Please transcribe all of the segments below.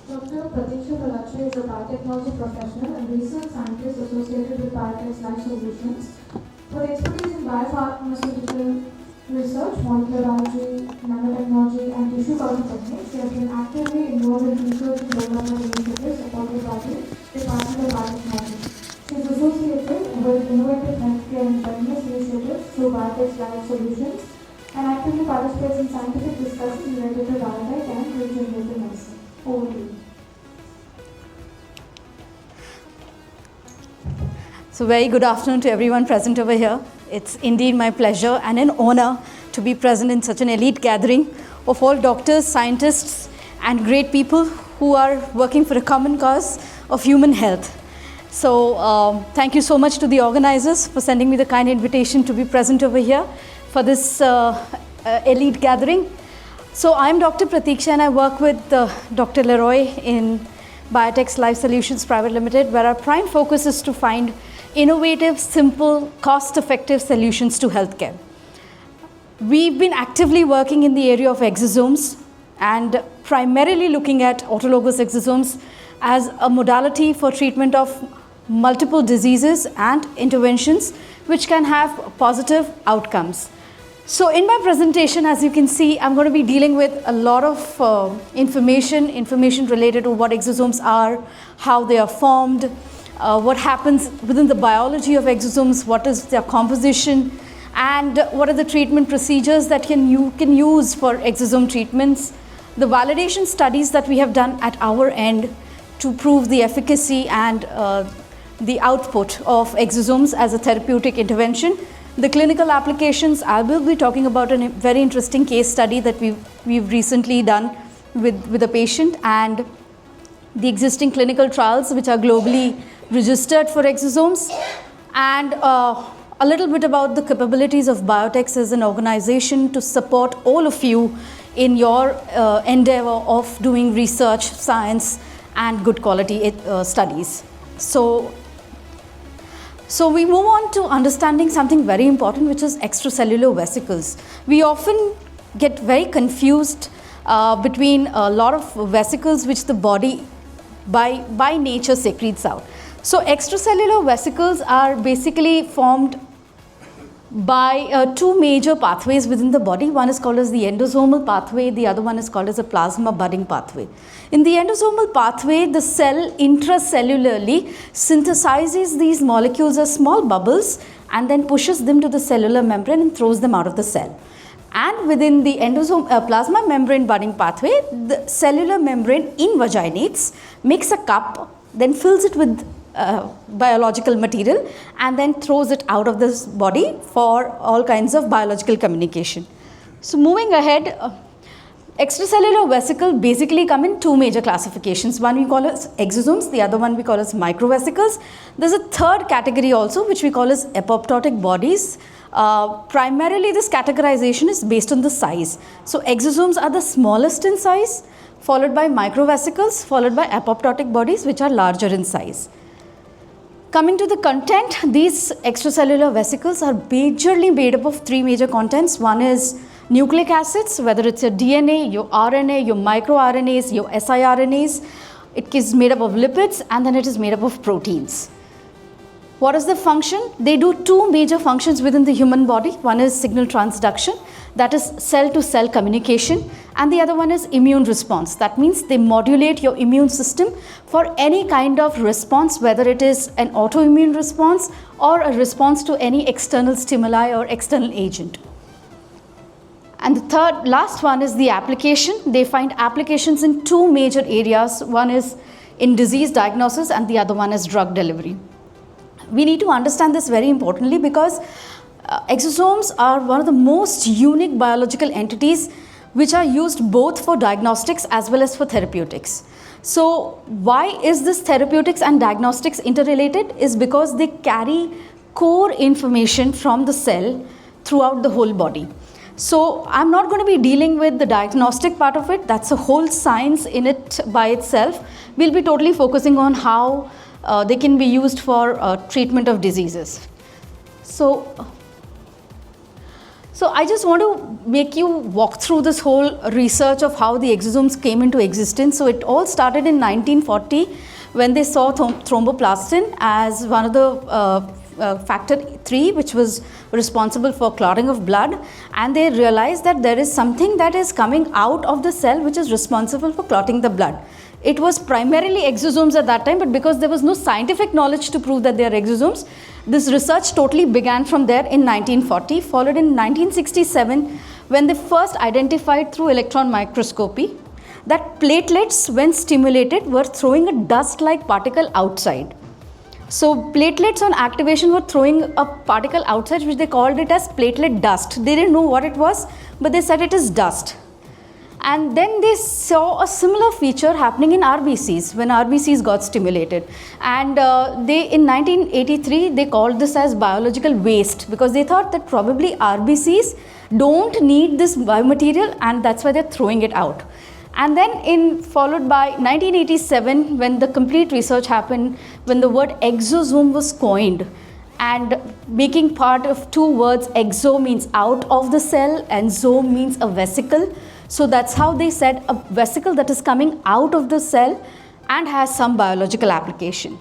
Dr. Pratiksha is a biotechnology professional and research scientist associated with BIOTEXLIFE Solutions. For expertise in biopharmaceutical research, molecular biology, nanotechnology, and tissue culture techniques, she has been actively involved in research and development initiatives supported by the Department of Biotechnology. She is associated with innovative healthcare and wellness initiatives through BIOTEXLIFE Solutions and actively participates in scientific discussions related to biotech and regenerative medicine. Over to you. So very good afternoon to everyone present over here. It's indeed my pleasure and an honor to be present in such an elite gathering of all doctors, scientists, and great people who are working for a common cause of human health. So thank you so much to the organizers for sending me the kind invitation to be present over here for this elite gathering. So I'm Dr. Pratiksha and I work with Dr. Leroy in BioTexLife Solutions Private Limited, where our prime focus is to find innovative, simple, cost-effective solutions to healthcare. We've been actively working in the area of exosomes and primarily looking at autologous exosomes as a modality for treatment of multiple diseases and interventions which can have positive outcomes. So in my presentation, as you can see, I'm going to be dealing with a lot of information related to what exosomes are, how they are formed, what happens within the biology of exosomes, what is their composition, and what are the treatment procedures that you can use for exosome treatments, the validation studies that we have done at our end to prove the efficacy and the output of exosomes as a therapeutic intervention. The clinical applications, I will be talking about a very interesting case study that we've recently done with a patient, and the existing clinical trials which are globally registered for exosomes, and a little bit about the capabilities of Biotex as an organization to support all of you in your endeavor of doing research, science, and good quality studies. So we move on to understanding something very important, which is extracellular vesicles. We often get very confused between a lot of vesicles which the body by nature secretes out. So extracellular vesicles are basically formed by two major pathways within the body. One is called as the endosomal pathway, the other one is called as a plasma budding pathway. In the endosomal pathway, the cell intracellularly synthesizes these molecules as small bubbles and then pushes them to the cellular membrane and throws them out of the cell. And within the plasma membrane budding pathway, the cellular membrane invaginates, makes a cup, then fills it with biological material and then throws it out of this body for all kinds of biological communication. So moving ahead, extracellular vesicles basically come in two major classifications. One we call as exosomes, the other one we call as microvesicles. There's a third category also which we call as apoptotic bodies. Primarily this categorization is based on the size. So exosomes are the smallest in size, followed by microvesicles, followed by apoptotic bodies which are larger in size. Coming to the content, these extracellular vesicles are majorly made up of three major contents. One is nucleic acids, whether it's your DNA, your RNA, your microRNAs, your siRNAs. It is made up of lipids, and then it is made up of proteins. What is the function? They do two major functions within the human body. One is signal transduction, that is cell-to-cell communication, and the other one is immune response. That means they modulate your immune system for any kind of response, whether it is an autoimmune response or a response to any external stimuli or external agent. And the last one is the application. They find applications in two major areas. One is in disease diagnosis and the other one is drug delivery. We need to understand this very importantly because exosomes are one of the most unique biological entities which are used both for diagnostics as well as for therapeutics. So why is this therapeutics and diagnostics interrelated? Is because they carry core information from the cell throughout the whole body. So I'm not going to be dealing with the diagnostic part of it. That's a whole science in it by itself. We'll be totally focusing on how they can be used for treatment of diseases. So So I just want to make you walk through this whole research of how the exosomes came into existence. So it all started in 1940 when they saw thromboplastin as one of the factor 3 which was responsible for clotting of blood, and they realized that there is something that is coming out of the cell which is responsible for clotting the blood. It was primarily exosomes at that time, but because there was no scientific knowledge to prove that they are exosomes, this research totally began from there in 1940, followed in 1967 when they first identified through electron microscopy that platelets, when stimulated, were throwing a dust-like particle outside. So platelets on activation were throwing a particle outside, which they called it as platelet dust. They didn't know what it was, but they said it is dust. And then they saw a similar feature happening in RBCs when RBCs got stimulated. And in 1983, they called this as biological waste, because they thought that probably RBCs don't need this biomaterial, and that's why they're throwing it out. And then followed by 1987, when the complete research happened, when the word exosome was coined, and making part of two words, exo means out of the cell and zoome means a vesicle. So that's how they said a vesicle that is coming out of the cell and has some biological application.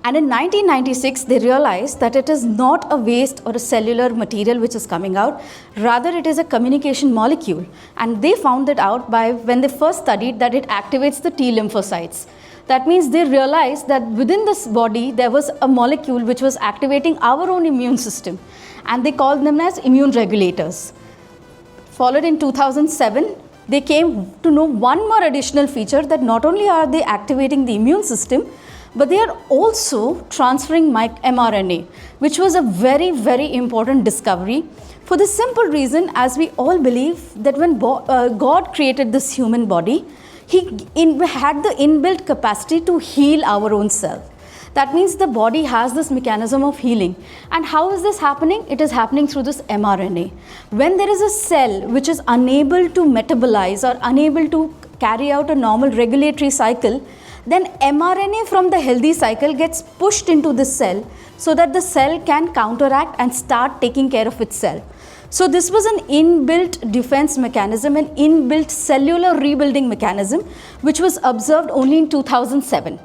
And in 1996, they realized that it is not a waste or a cellular material which is coming out, rather it is a communication molecule. And they found that out by when they first studied that it activates the T lymphocytes. That means they realized that within this body there was a molecule which was activating our own immune system, and they called them as immune regulators. Followed in 2007, they came to know one more additional feature, that not only are they activating the immune system, but they are also transferring mRNA, which was a very, very important discovery for the simple reason, as we all believe that when God created this human body, He had the inbuilt capacity to heal our own self. That means the body has this mechanism of healing. And how is this happening? It is happening through this mRNA. When there is a cell which is unable to metabolize or unable to carry out a normal regulatory cycle, then mRNA from the healthy cycle gets pushed into this cell so that the cell can counteract and start taking care of itself. So this was an inbuilt defense mechanism, an inbuilt cellular rebuilding mechanism, which was observed only in 2007.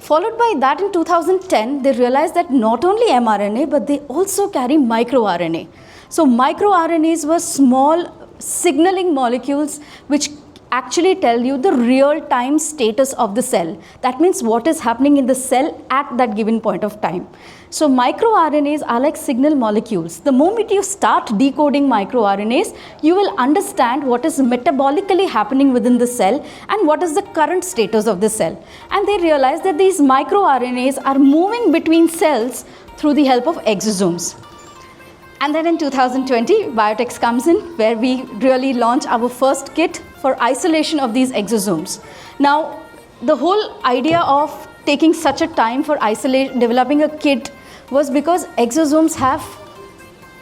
Followed by that in 2010, they realized that not only mRNA, but they also carry microRNA. So microRNAs were small signaling molecules which actually tell you the real-time status of the cell. That means what is happening in the cell at that given point of time. So microRNAs are like signal molecules. The moment you start decoding microRNAs, you will understand what is metabolically happening within the cell and what is the current status of the cell. And they realize that these microRNAs are moving between cells through the help of exosomes. And then in 2020, Biotex comes in, where we really launch our first kit for isolation of these exosomes. Now, the whole idea of taking such a time for developing a kit was because exosomes have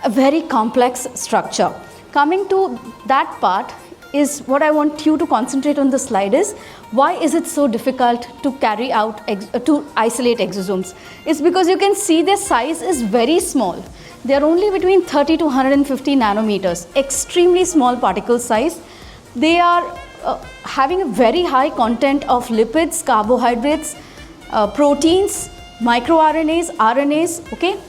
a very complex structure. Coming to that part is what I want you to concentrate on the slide is, why is it so difficult to carry out, to isolate exosomes? It's because you can see their size is very small. They are only between 30 to 150 nanometers, extremely small particle size. They are having a very high content of lipids, carbohydrates, proteins, microRNAs, RNAs, okay?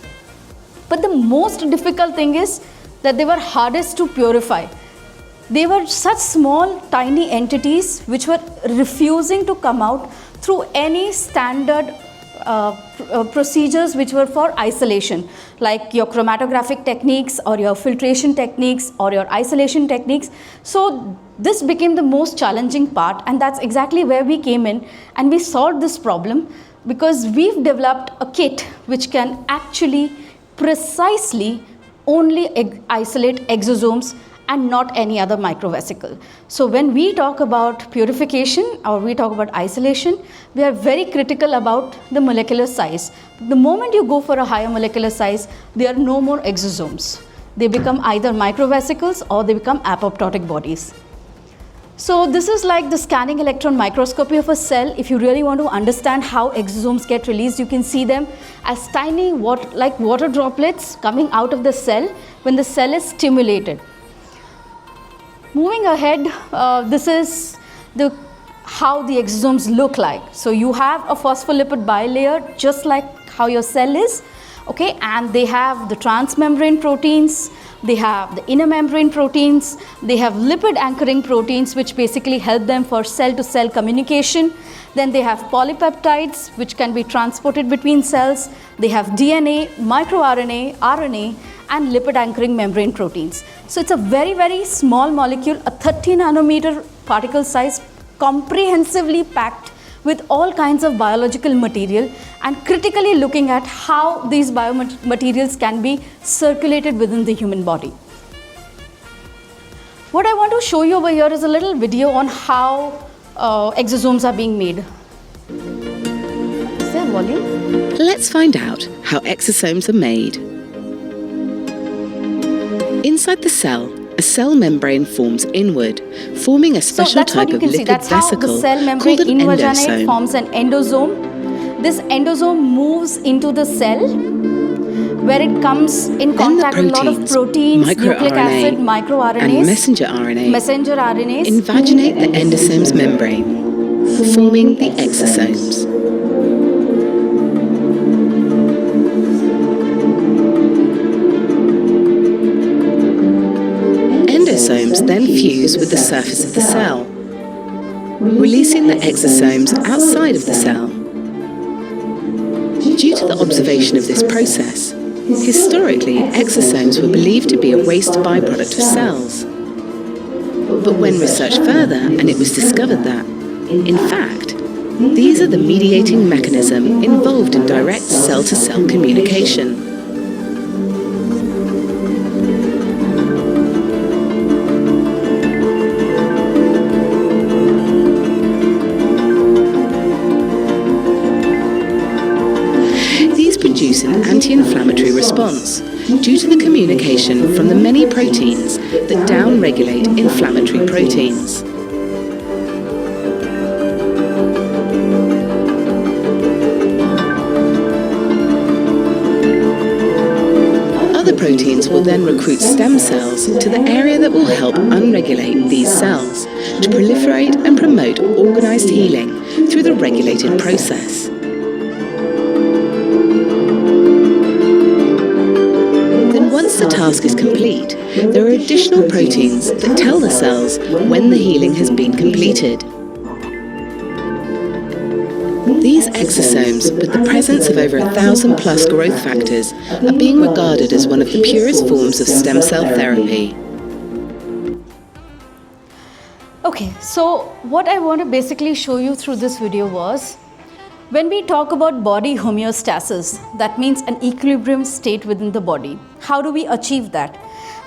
But the most difficult thing is that they were hardest to purify. They were such small, tiny entities which were refusing to come out through any standard procedures which were for isolation, like your chromatographic techniques or your filtration techniques or your isolation techniques. So this became the most challenging part, and that's exactly where we came in and we solved this problem, because we've developed a kit which can actually precisely only isolate exosomes and not any other microvesicle. So when we talk about purification or we talk about isolation, we are very critical about the molecular size. The moment you go for a higher molecular size, there are no more exosomes. They become either microvesicles or they become apoptotic bodies. So this is like the scanning electron microscopy of a cell. If you really want to understand how exosomes get released, you can see them as tiny like water droplets coming out of the cell when the cell is stimulated. Moving ahead, this is how the exosomes look like. So you have a phospholipid bilayer just like how your cell is, okay, and they have the transmembrane proteins, they have the inner membrane proteins, they have lipid anchoring proteins which basically help them for cell to cell communication. Then they have polypeptides which can be transported between cells. They have DNA, microRNA, RNA and lipid anchoring membrane proteins. So it's a very, very small molecule, a 30 nanometer particle size, comprehensively packed with all kinds of biological material and critically looking at how these biomaterials can be circulated within the human body. What I want to show you over here is a little video on how exosomes are being made. Is there volume? Let's find out how exosomes are made. Inside the cell, a cell membrane forms inward, forming a special type of lipid that's how vesicle the cell membrane called an invaginate endosome. forms an endosome. This endosome moves into the cell where it comes in contact with a lot of proteins, nucleic acid, microRNAs, and messenger RNAs invaginate the endosome's membrane, forming the exosomes. Endosomes then fuse with the surface of the cell, releasing the exosomes outside of the cell. Due to the observation of this process, historically exosomes were believed to be a waste byproduct of cells. But when researched further, and it was discovered that, in fact, these are the mediating mechanism involved in direct cell-to-cell communication. Produce an anti-inflammatory response due to the communication from the many proteins that down-regulate inflammatory proteins. Other proteins will then recruit stem cells to the area that will help unregulate these cells to proliferate and promote organized healing through the regulated process. Once the task is complete, there are additional proteins that tell the cells when the healing has been completed. These exosomes, with the presence of over 1,000 plus growth factors, are being regarded as one of the purest forms of stem cell therapy. Okay, so what I want to basically show you through this video was, when we talk about body homeostasis, that means an equilibrium state within the body. How do we achieve that?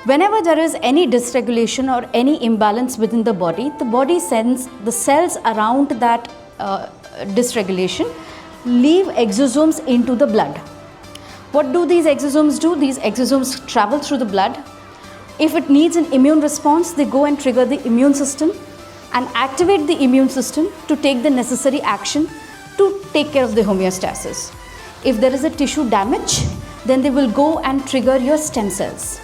Whenever there is any dysregulation or any imbalance within the body sends the cells around that dysregulation leave exosomes into the blood. What do these exosomes do? These exosomes travel through the blood. If it needs an immune response, they go and trigger the immune system and activate the immune system to take the necessary action to take care of the homeostasis. If there is a tissue damage, then they will go and trigger your stem cells,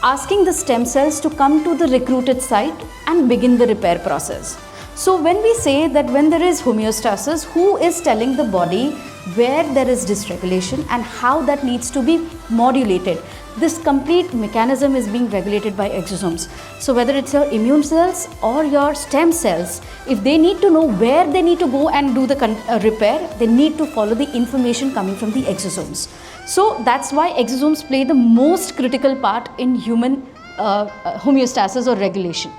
asking the stem cells to come to the recruited site and begin the repair process. So when we say that when there is homeostasis, who is telling the body where there is dysregulation and how that needs to be modulated? This complete mechanism is being regulated by exosomes. So whether it's your immune cells or your stem cells, if they need to know where they need to go and do the repair, they need to follow the information coming from the exosomes. So that's why exosomes play the most critical part in human homeostasis or regulation.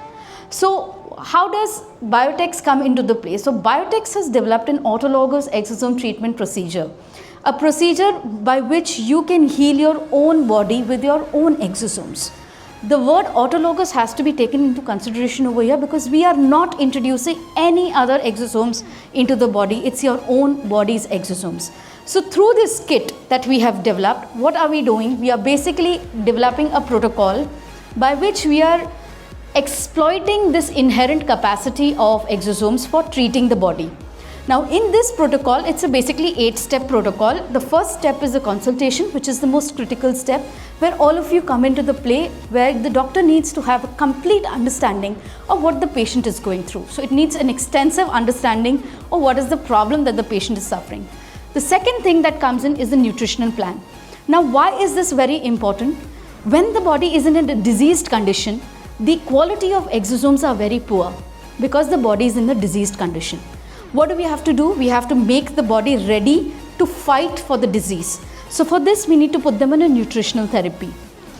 So how does Biotex come into the play? So Biotex has developed an autologous exosome treatment procedure, a procedure by which you can heal your own body with your own exosomes. The word autologous has to be taken into consideration over here because we are not introducing any other exosomes into the body. It's your own body's exosomes. So through this kit that we have developed, what are we doing? We are basically developing a protocol by which we are exploiting this inherent capacity of exosomes for treating the body. Now in this protocol, it's a basically 8-step protocol. The first step is the consultation, which is the most critical step, where all of you come into the play, where the doctor needs to have a complete understanding of what the patient is going through. So it needs an extensive understanding of what is the problem that the patient is suffering. The second thing that comes in is the nutritional plan. Now why is this very important? When the body is in a diseased condition, the quality of exosomes are very poor because the body is in a diseased condition. What do we have to do? We have to make the body ready to fight for the disease. So for this, we need to put them in a nutritional therapy.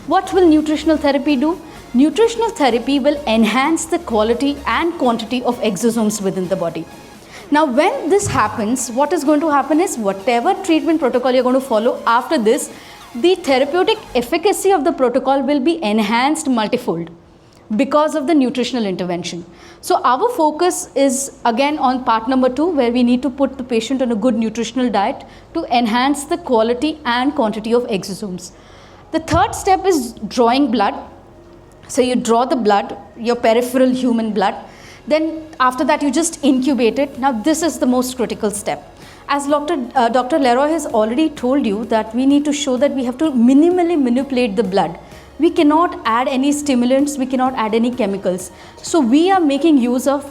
What will nutritional therapy do? Nutritional therapy will enhance the quality and quantity of exosomes within the body. Now when this happens, what is going to happen is whatever treatment protocol you're going to follow after this, the therapeutic efficacy of the protocol will be enhanced multifold because of the nutritional intervention. So our focus is again on part number 2, where we need to put the patient on a good nutritional diet to enhance the quality and quantity of exosomes. The third step is drawing blood. So you draw the blood, your peripheral human blood. Then after that you just incubate it. Now this is the most critical step. As Dr. Leroy has already told you that we need to show that we have to minimally manipulate the blood. We cannot add any stimulants, we cannot add any chemicals. So we are making use of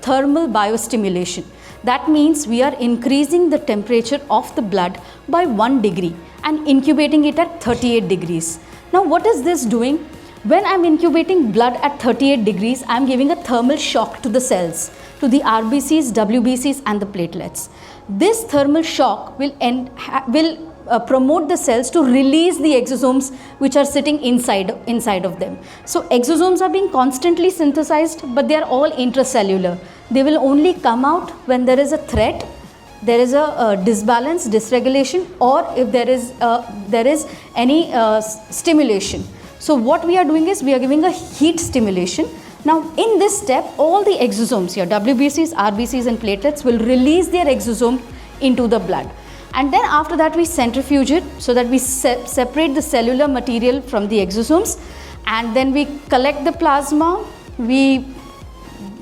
thermal biostimulation. That means we are increasing the temperature of the blood by 1 degree and incubating it at 38 degrees. Now what is this doing? When I am incubating blood at 38 degrees, I am giving a thermal shock to the cells, to the RBCs, WBCs and the platelets. This thermal shock will promote the cells to release the exosomes which are sitting inside of them. So exosomes are being constantly synthesized, but they are all intracellular. They will only come out when there is a threat, there is a disbalance, dysregulation, or if there is any stimulation. So what we are doing is we are giving a heat stimulation. Now in this step, all the exosomes here, WBCs, RBCs and platelets will release their exosome into the blood. And then after that we centrifuge it so that we separate the cellular material from the exosomes, and then we collect the plasma, we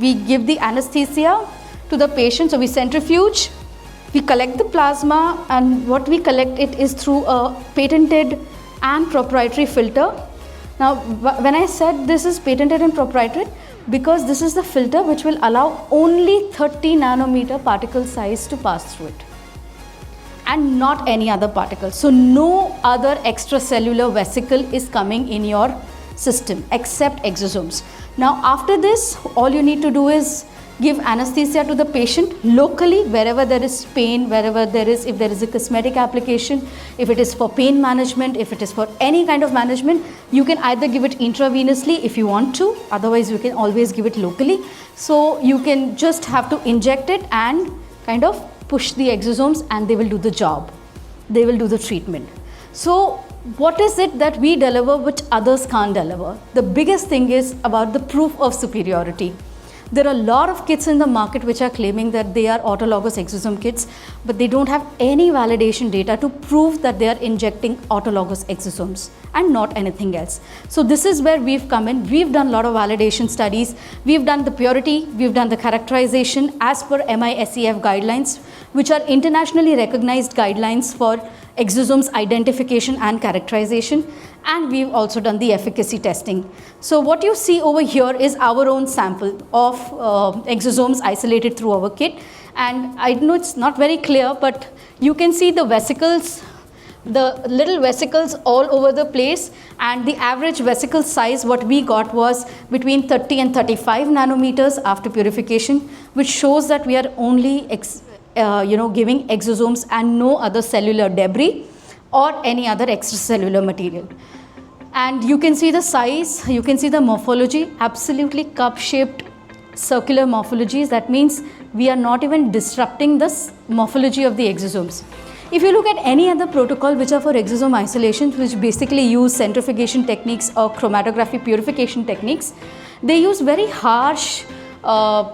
give the anesthesia to the patient. So we centrifuge, we collect the plasma, and what we collect it is through a patented and proprietary filter. Now when I said this is patented and proprietary, because this is the filter which will allow only 30 nanometer particle size to pass through it, and not any other particle. So no other extracellular vesicle is coming in your system except exosomes. Now after this, all you need to do is give anesthesia to the patient locally wherever there is pain, wherever there is, if there is a cosmetic application, if it is for pain management, if it is for any kind of management, you can either give it intravenously if you want to, otherwise you can always give it locally. So you can just have to inject it and kind of push the exosomes, and they will do the job. They will do the treatment. So what is it that we deliver which others can't deliver? The biggest thing is about the proof of superiority. There are a lot of kits in the market which are claiming that they are autologous exosome kits, but they don't have any validation data to prove that they are injecting autologous exosomes and not anything else. So this is where we've come in. We've done a lot of validation studies. We've done the purity, we've done the characterization as per MISEF guidelines, which are internationally recognized guidelines for exosomes identification and characterization, and we've also done the efficacy testing. So what you see over here is our own sample of exosomes isolated through our kit, and I know it's not very clear, but you can see the vesicles, the little vesicles all over the place, and the average vesicle size what we got was between 30 and 35 nanometers after purification, which shows that we are only giving exosomes and no other cellular debris or any other extracellular material. And you can see the size, you can see the morphology, absolutely cup-shaped circular morphologies. That means we are not even disrupting the morphology of the exosomes. If you look at any other protocol which are for exosome isolation, which basically use centrifugation techniques or chromatography purification techniques, they use very harsh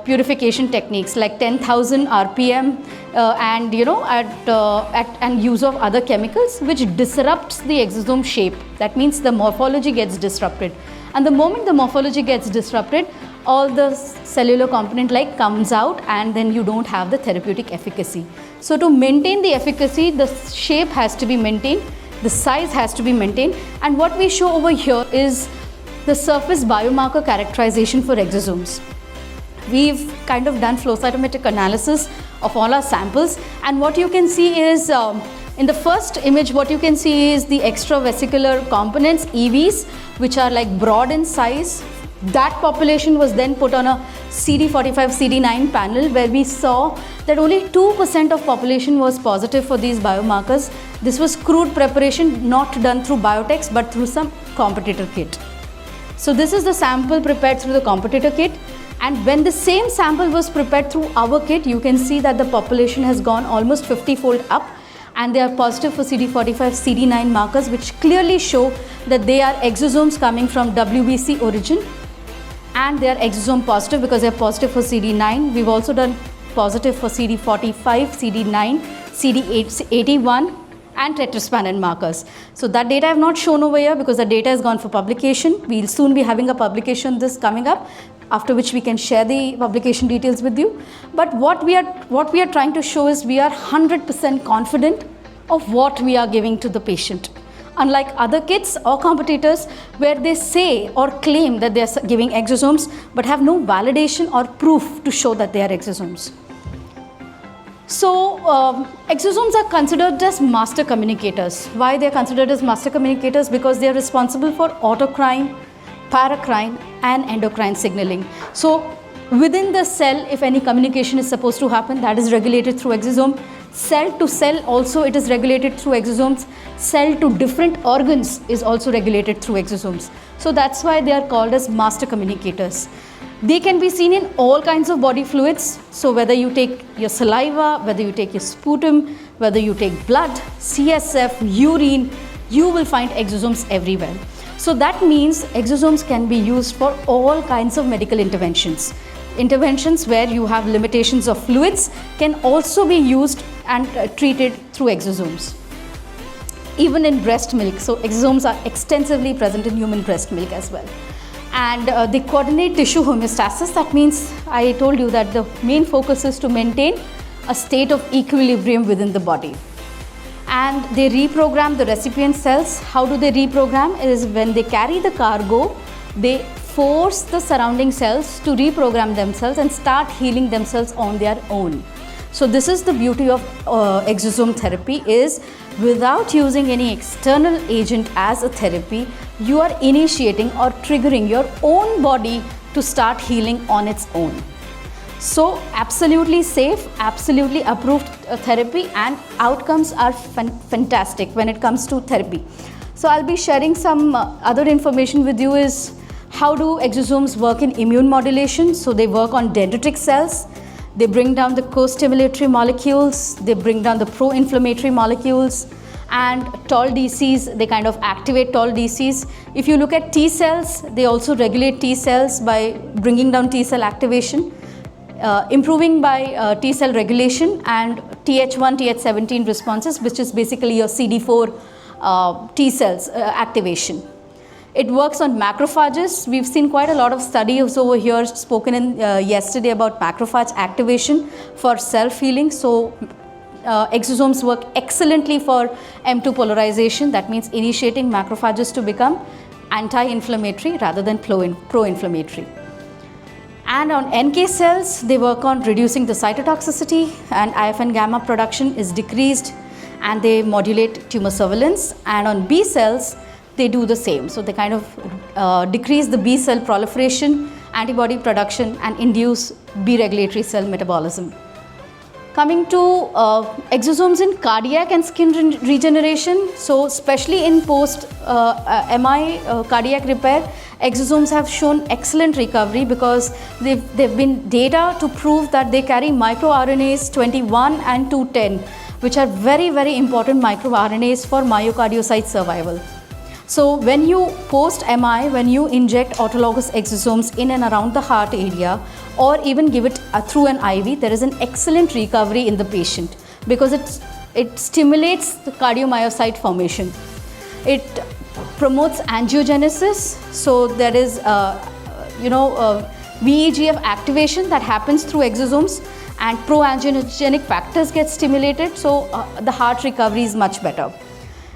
purification techniques like 10,000 RPM and use of other chemicals which disrupts the exosome shape. That means the morphology gets disrupted. And the moment the morphology gets disrupted, all the cellular component like comes out, and then you don't have the therapeutic efficacy. So to maintain the efficacy, the shape has to be maintained, the size has to be maintained, and what we show over here is the surface biomarker characterization for exosomes. We've kind of done flow cytometric analysis of all our samples, and what you can see is in the first image, what you can see is the extravesicular components, EVs, which are like broad in size. That population was then put on a CD45, CD9 panel, where we saw that only 2% of population was positive for these biomarkers. This was crude preparation, not done through Biotex, but through some competitor kit. So this is the sample prepared through the competitor kit. And when the same sample was prepared through our kit, you can see that the population has gone almost 50-fold up, and they are positive for CD45, CD9 markers, which clearly show that they are exosomes coming from WBC origin, and they are exosome positive because they are positive for CD9. We've also done positive for CD45, CD9, CD81 and tetraspanin markers. So that data I have not shown over here because the data has gone for publication. We'll soon be having a publication this coming up, after which we can share the publication details with you. But what we are trying to show is we are 100% confident of what we are giving to the patient. Unlike other kits or competitors where they say or claim that they are giving exosomes but have no validation or proof to show that they are exosomes. So exosomes are considered as master communicators. Why they are considered as master communicators? Because they are responsible for autocrine, paracrine and endocrine signaling. So within the cell, if any communication is supposed to happen, that is regulated through exosome. Cell to cell also it is regulated through exosomes. Cell to different organs is also regulated through exosomes. So that's why they are called as master communicators. They can be seen in all kinds of body fluids. So whether you take your saliva, whether you take your sputum, whether you take blood, CSF, urine, you will find exosomes everywhere. So that means exosomes can be used for all kinds of medical interventions. Interventions where you have limitations of fluids can also be used and treated through exosomes. Even in breast milk, so exosomes are extensively present in human breast milk as well. And they coordinate tissue homeostasis. That means I told you that the main focus is to maintain a state of equilibrium within the body. And they reprogram the recipient cells. How do they reprogram? Is when they carry the cargo, they force the surrounding cells to reprogram themselves and start healing themselves on their own. So this is the beauty of exosome therapy, is without using any external agent as a therapy, you are initiating or triggering your own body to start healing on its own. So absolutely safe, absolutely approved therapy, and outcomes are fantastic when it comes to therapy. So I'll be sharing some other information with you is how do exosomes work in immune modulation. So they work on dendritic cells. They bring down the co-stimulatory molecules, they bring down the pro-inflammatory molecules, and Tol DCs, they kind of activate Tol DCs. If you look at T cells, they also regulate T cells by bringing down T cell activation, improving by T cell regulation and Th1, Th17 responses, which is basically your CD4 T cells activation. It works on macrophages. We've seen quite a lot of studies over here spoken in yesterday about macrophage activation for self-healing. So exosomes work excellently for M2 polarization. That means initiating macrophages to become anti-inflammatory rather than pro-inflammatory. And on NK cells, they work on reducing the cytotoxicity, and IFN gamma production is decreased, and they modulate tumor surveillance. And on B cells, they do the same. So they kind of decrease the B cell proliferation, antibody production, and induce B regulatory cell metabolism. Coming to exosomes in cardiac and skin regeneration, so especially in post MI cardiac repair, exosomes have shown excellent recovery because they've been data to prove that they carry microRNAs 21 and 210, which are very, very important microRNAs for myocardiocyte survival. So when you post MI, when you inject autologous exosomes in and around the heart area, or even give it through an IV, there is an excellent recovery in the patient because it stimulates the cardiomyocyte formation. It promotes angiogenesis. So there is, VEGF activation that happens through exosomes, and pro-angiogenic factors get stimulated, so the heart recovery is much better.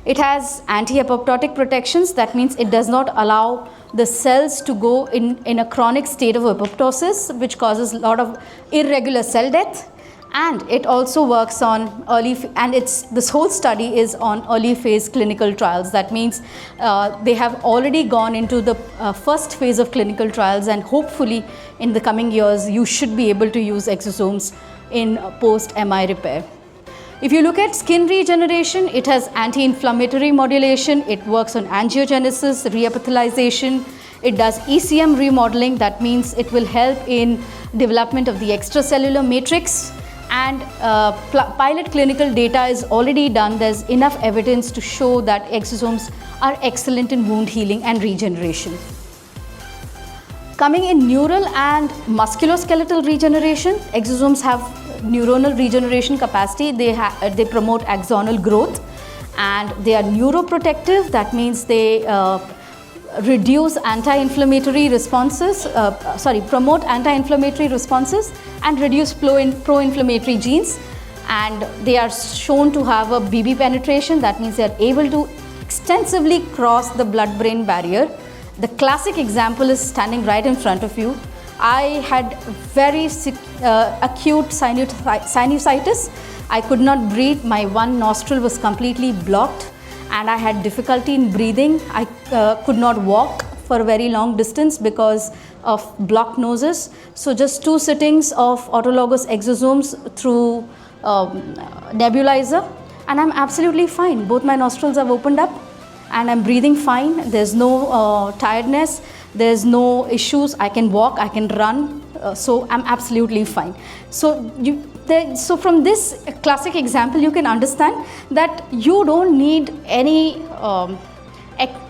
It has anti-apoptotic protections, that means it does not allow the cells to go in a chronic state of apoptosis, which causes a lot of irregular cell death. And it also works on this whole study is on early phase clinical trials. That means they have already gone into the first phase of clinical trials, and hopefully in the coming years you should be able to use exosomes in post-MI repair. If you look at skin regeneration, it has anti-inflammatory modulation, it works on angiogenesis, reepithelialization, it does ECM remodeling, that means it will help in development of the extracellular matrix, and pilot clinical data is already done. There's enough evidence to show that exosomes are excellent in wound healing and regeneration. Coming in neural and musculoskeletal regeneration, exosomes have neuronal regeneration capacity. They promote axonal growth, and they are neuroprotective. That means they reduce anti-inflammatory responses, promote anti-inflammatory responses and reduce pro-inflammatory genes. And they are shown to have a BB penetration. That means they are able to extensively cross the blood-brain barrier. The classic example is standing right in front of you. I had very acute sinusitis. I could not breathe. My one nostril was completely blocked, and I had difficulty in breathing. I could not walk for a very long distance because of blocked noses. So just 2 sittings of autologous exosomes through nebulizer, and I'm absolutely fine. Both my nostrils have opened up and I'm breathing fine. There's no tiredness, there's no issues. I can walk, I can run, so I'm absolutely fine. So from this classic example, you can understand that you don't need any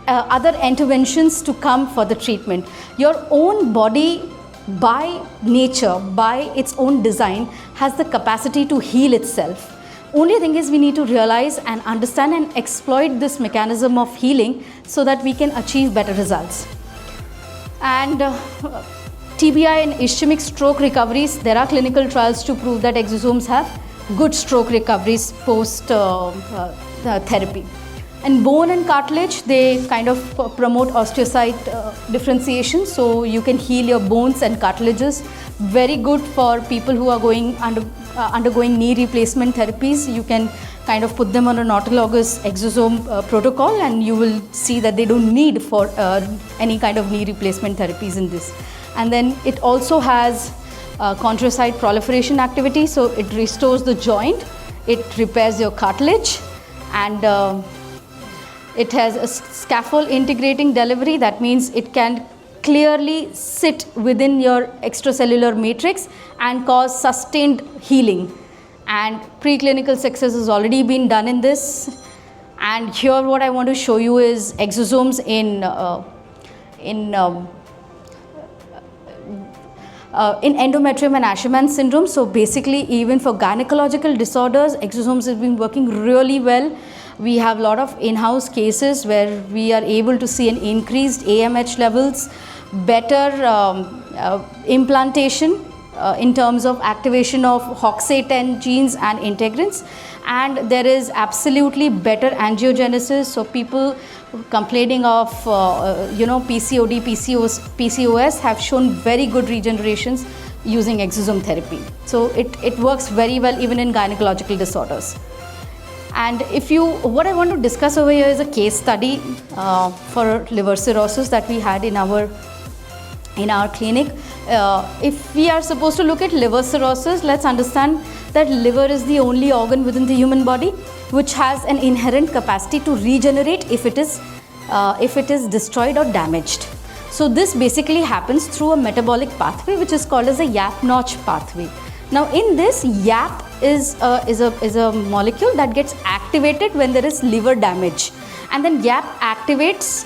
other interventions to come for the treatment. Your own body, by nature, by its own design, has the capacity to heal itself. Only thing is we need to realize and understand and exploit this mechanism of healing so that we can achieve better results. And TBI and ischemic stroke recoveries, there are clinical trials to prove that exosomes have good stroke recoveries post therapy. And bone and cartilage, they kind of promote osteocyte differentiation, so you can heal your bones and cartilages. Very good for people who are undergoing knee replacement therapies. You can kind of put them on an autologous exosome protocol, and you will see that they don't need for any kind of knee replacement therapies in this. And then it also has chondrocyte proliferation activity, so it restores the joint, it repairs your cartilage, and it has a scaffold integrating delivery. That means it can clearly sit within your extracellular matrix and cause sustained healing. And preclinical success has already been done in this. And here what I want to show you is exosomes in endometrium and Asherman syndrome. So basically, even for gynecological disorders, exosomes have been working really well. We have a lot of in-house cases where we are able to see an increased AMH levels, better implantation in terms of activation of HOXA10 genes and integrins, and there is absolutely better angiogenesis. So people complaining of PCOD, PCOS have shown very good regenerations using exosome therapy. So it works very well even in gynecological disorders. And what I want to discuss over here is a case study for liver cirrhosis that we had in our clinic. If we are supposed to look at liver cirrhosis, let's understand that liver is the only organ within the human body which has an inherent capacity to regenerate if it is destroyed or damaged. So this basically happens through a metabolic pathway which is called as a YAP-NOTCH pathway. Now in this, YAP is a molecule that gets activated when there is liver damage, and then YAP activates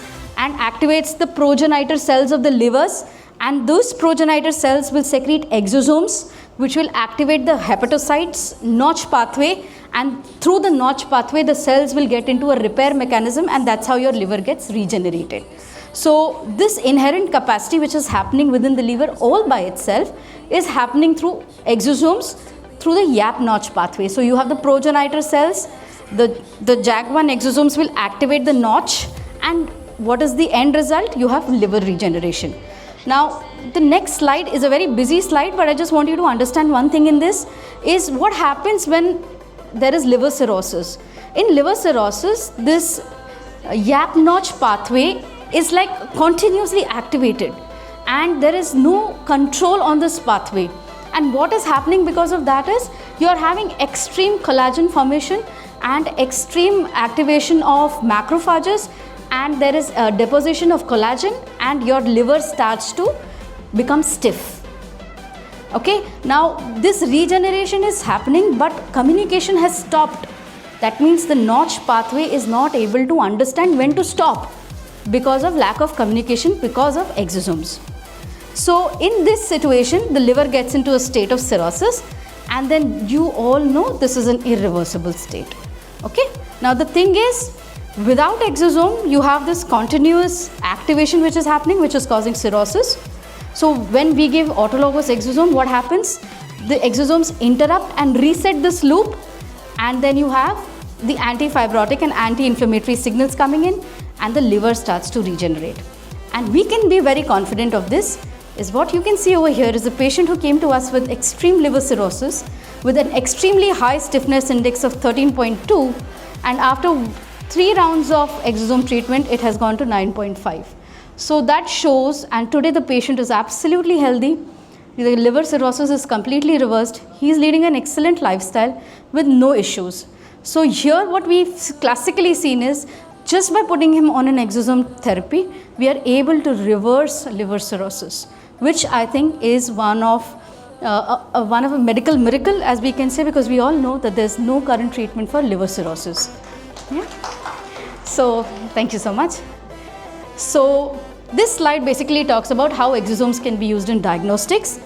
the progenitor cells of the livers, and those progenitor cells will secrete exosomes. which will activate the hepatocytes notch pathway, and through the notch pathway the cells will get into a repair mechanism, and that's how your liver gets regenerated. So this inherent capacity which is happening within the liver all by itself is happening through exosomes, through the YAP notch pathway. So you have the progenitor cells, the JAK1 exosomes will activate the notch, and what is the end result? You have liver regeneration. Now the next slide is a very busy slide, but I just want you to understand one thing in this is what happens when there is liver cirrhosis. In liver cirrhosis, this YAP notch pathway is like continuously activated, and there is no control on this pathway. And what is happening because of that is you are having extreme collagen formation and extreme activation of macrophages, and there is a deposition of collagen, and your liver starts to become stiff. Okay, now this regeneration is happening, but communication has stopped. That means the notch pathway is not able to understand when to stop because of lack of communication, because of exosomes. So in this situation, the liver gets into a state of cirrhosis, and then you all know this is an irreversible state. Okay, now the thing is, without exosome, you have this continuous activation which is happening, which is causing cirrhosis. So when we give autologous exosome, what happens? The exosomes interrupt and reset this loop, and then you have the anti-fibrotic and anti-inflammatory signals coming in, and the liver starts to regenerate. And we can be very confident of this. Is what you can see over here is a patient who came to us with extreme liver cirrhosis with an extremely high stiffness index of 13.2, and after 3 rounds of exosome treatment it has gone to 9.5. So that shows, and today the patient is absolutely healthy. The liver cirrhosis is completely reversed. He is leading an excellent lifestyle with no issues. So here what we've classically seen is just by putting him on an exosome therapy, we are able to reverse liver cirrhosis, which I think is one of a medical miracle, as we can say, because we all know that there's no current treatment for liver cirrhosis. Yeah. So thank you so much. So this slide basically talks about how exosomes can be used in diagnostics.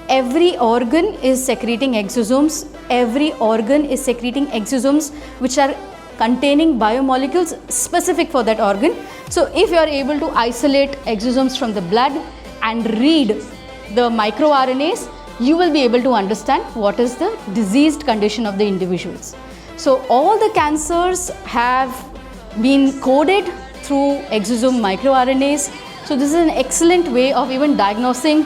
Every organ is secreting exosomes. Every organ is secreting exosomes which are containing biomolecules specific for that organ. So if you are able to isolate exosomes from the blood and read the microRNAs, you will be able to understand what is the diseased condition of the individuals. So all the cancers have been coded through exosome microRNAs. So this is an excellent way of even diagnosing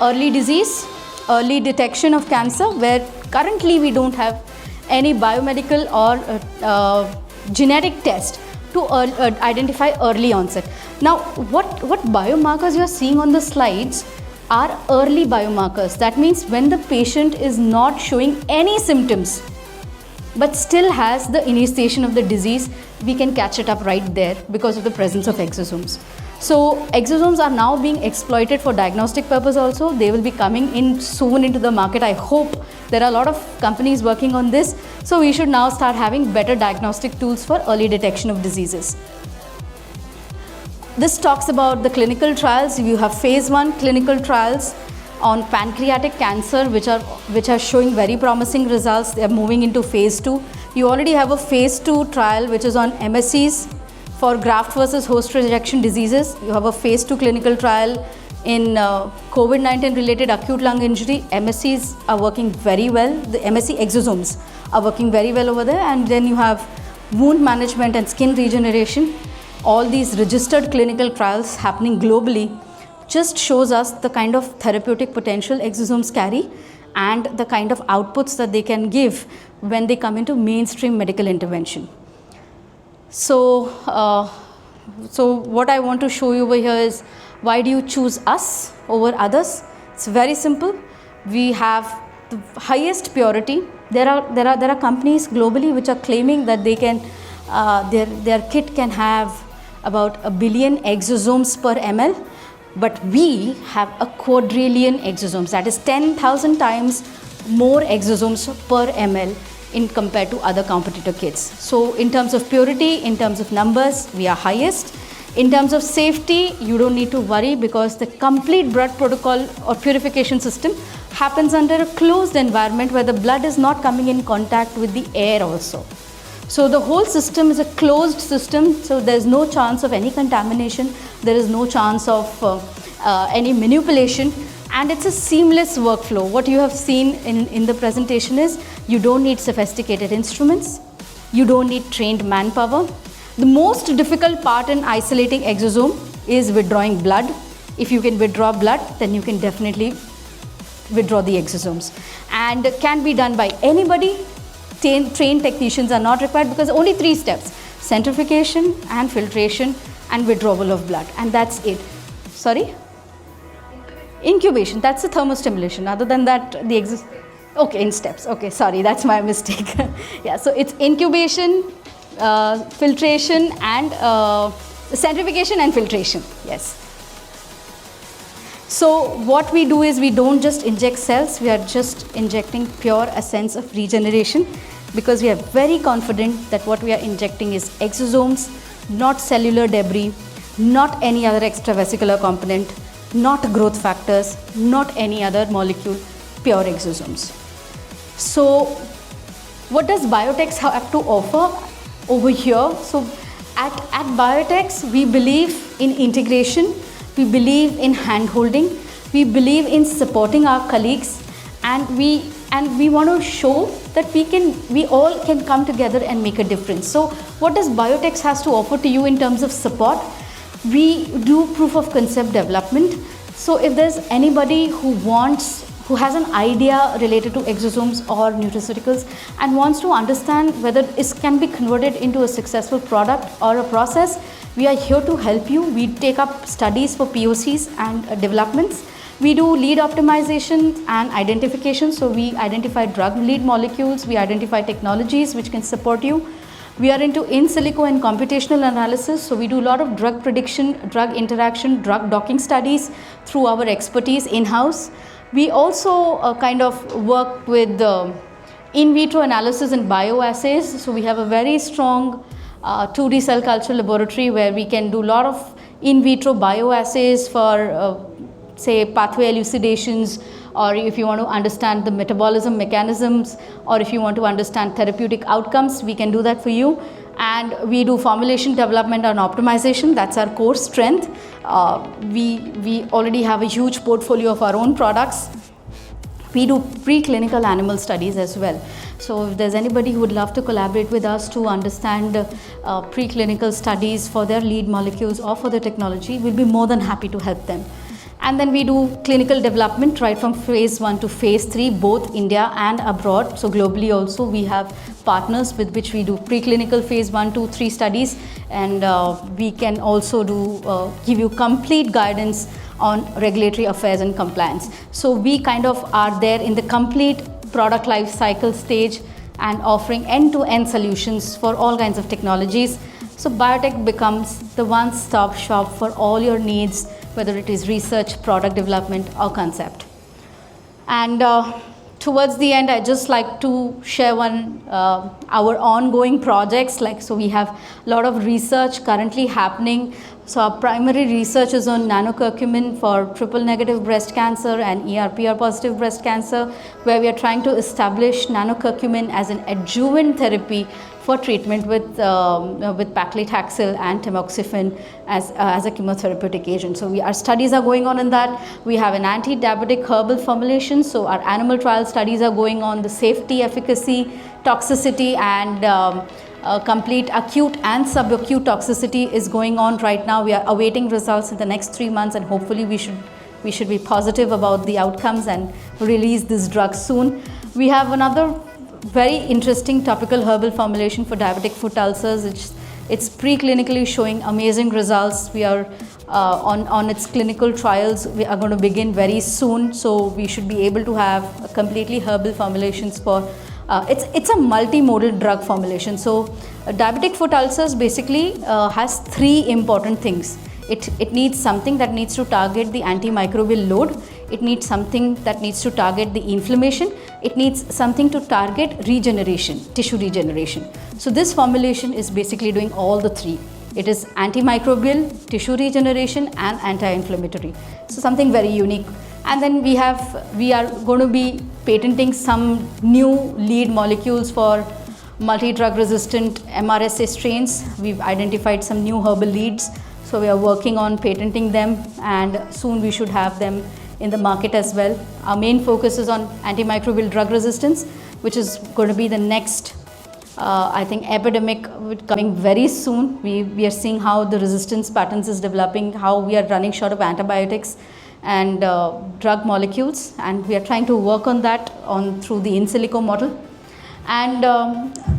early disease, early detection of cancer, where currently we don't have any biomedical or genetic test to identify early onset. Now what biomarkers you are seeing on the slides are early biomarkers. That means when the patient is not showing any symptoms but still has the initiation of the disease, we can catch it up right there because of the presence of exosomes. So exosomes are now being exploited for diagnostic purpose also. They will be coming in soon into the market. I hope there are a lot of companies working on this. So we should now start having better diagnostic tools for early detection of diseases. This talks about the clinical trials. You have phase 1 clinical trials on pancreatic cancer which are showing very promising results. They are moving into phase 2. You already have a phase 2 trial which is on MSCs for graft versus host rejection diseases. You have a phase 2 clinical trial in COVID-19 related acute lung injury. MSCs are working very well. The MSC exosomes are working very well over there. And then you have wound management and skin regeneration. All these registered clinical trials happening globally just shows us the kind of therapeutic potential exosomes carry and the kind of outputs that they can give when they come into mainstream medical intervention. So what I want to show you over here is, why do you choose us over others? It's very simple. We have the highest purity. There are companies globally which are claiming that they can their kit can have about 1 billion exosomes per ml, but we have a quadrillion exosomes, that is 10,000 times more exosomes per ml in compared to other competitor kits. So in terms of purity, in terms of numbers, we are highest, In terms of safety, you don't need to worry because the complete blood protocol or purification system happens under a closed environment where the blood is not coming in contact with the air also. So the whole system is a closed system, so there's no chance of any contamination, there is no chance of any manipulation, and it's a seamless workflow. What you have seen in the presentation is you don't need sophisticated instruments, you don't need trained manpower. The most difficult part in isolating exosome is withdrawing blood. If you can withdraw blood, then you can definitely withdraw the exosomes, and can be done by anybody. Trained technicians are not required because only 3 steps: centrifugation and filtration and withdrawal of blood, and that's it. Sorry? Incubation, that's the thermostimulation. Other than that, okay, in steps. Okay, sorry, that's my mistake. Yeah, so it's incubation, filtration, and centrifugation and filtration. Yes. So what we do is we don't just inject cells, we are just injecting pure essence of regeneration, because we are very confident that what we are injecting is exosomes, not cellular debris, not any other extravascular component, not growth factors, not any other molecule, pure exosomes. So what does Biotex have to offer over here? So at Biotex, we believe in integration, we believe in hand-holding, we believe in supporting our colleagues, and we want to show that we all can come together and make a difference. So what does Biotex has to offer to you in terms of support? We do proof of concept development. So if there's anybody who has an idea related to exosomes or nutraceuticals and wants to understand whether it can be converted into a successful product or a process, we are here to help you. We take up studies for POCs and developments. We do lead optimization and identification. So we identify drug lead molecules, we identify technologies which can support you. We are into in silico and computational analysis. So we do a lot of drug prediction, drug interaction, drug docking studies through our expertise in-house. We also kind of work with in vitro analysis and bioassays. So we have a very strong 2D cell culture laboratory where we can do a lot of in vitro bioassays for say pathway elucidations, or if you want to understand the metabolism mechanisms, or if you want to understand therapeutic outcomes, we can do that for you. And we do formulation development and optimization. That's our core strength. We already have a huge portfolio of our own products. We do preclinical animal studies as well. So if there's anybody who would love to collaborate with us to understand preclinical studies for their lead molecules or for the technology, we'll be more than happy to help them. And then we do clinical development right from phase 1 to phase 3, both India and abroad. So globally also we have partners with which we do preclinical phase 1, 2, 3 studies, and we can also do give you complete guidance on regulatory affairs and compliance. So we kind of are there in the complete product life cycle stage and offering end-to-end solutions for all kinds of technologies. So Biotech becomes the one-stop shop for all your needs, whether it is research, product development, or concept. And towards the end, I'd just like to share our ongoing projects. So we have a lot of research currently happening. So our primary research is on nanocurcumin for triple negative breast cancer and ER/PR positive breast cancer, where we are trying to establish nanocurcumin as an adjuvant therapy for treatment with paclitaxel and tamoxifen as a chemotherapeutic agent. So our studies are going on in that. We have an anti-diabetic herbal formulation. So our animal trial studies are going on, the safety, efficacy, toxicity, and complete acute and subacute toxicity is going on right now. We are awaiting results in the next 3 months, and hopefully we should be positive about the outcomes and release this drug soon. We have another very interesting topical herbal formulation for diabetic foot ulcers. It's preclinically showing amazing results. We are on its clinical trials. We are going to begin very soon, so we should be able to have completely herbal formulations for it's a multimodal drug formulation. So diabetic foot ulcers basically has 3 important things. It needs something that needs to target the antimicrobial load. It needs something that needs to target the inflammation. It needs something to target regeneration, tissue regeneration. So this formulation is basically doing all the 3. It is antimicrobial, tissue regeneration and anti-inflammatory. So something very unique. And then we are going to be patenting some new lead molecules for multi-drug resistant MRSA strains. We've identified some new herbal leads. So we are working on patenting them, and soon we should have them in the market as well. Our main focus is on antimicrobial drug resistance, which is going to be the next, I think, epidemic coming very soon. We are seeing how the resistance patterns is developing, how we are running short of antibiotics and drug molecules, and we are trying to work on that through the in silico model. And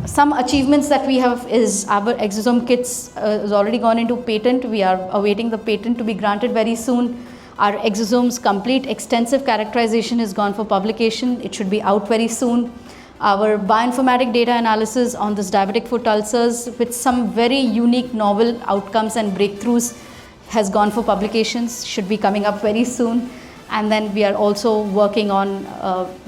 some achievements that we have is our Exosome Kits has already gone into patent. We are awaiting the patent to be granted very soon. Our Exosomes complete extensive characterization has gone for publication. It should be out very soon. Our bioinformatic data analysis on this diabetic foot ulcers with some very unique novel outcomes and breakthroughs has gone for publications, should be coming up very soon. And then we are also working on,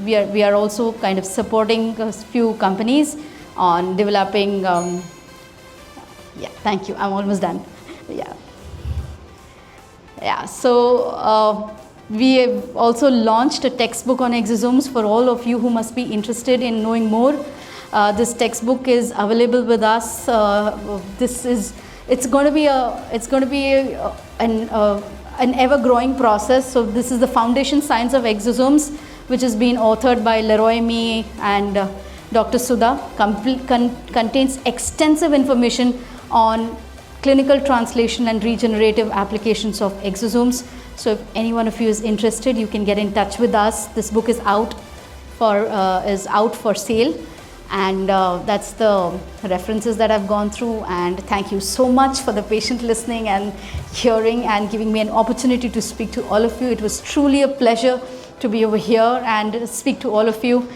we are also kind of supporting a few companies on developing, yeah, thank you, I'm almost done. Yeah, so we have also launched a textbook on exosomes for all of you who must be interested in knowing more. This textbook is available with us. It's going to be an ever-growing process. So this is the foundation science of exosomes, which has been authored by Leroy Me and Dr. Sudha. Contains extensive information on clinical translation and regenerative applications of exosomes. So if any one of you is interested, you can get in touch with us. This book is out for sale, and that's the references that I've gone through. And thank you so much for the patient listening and hearing and giving me an opportunity to speak to all of you. It was truly a pleasure to be over here and speak to all of you.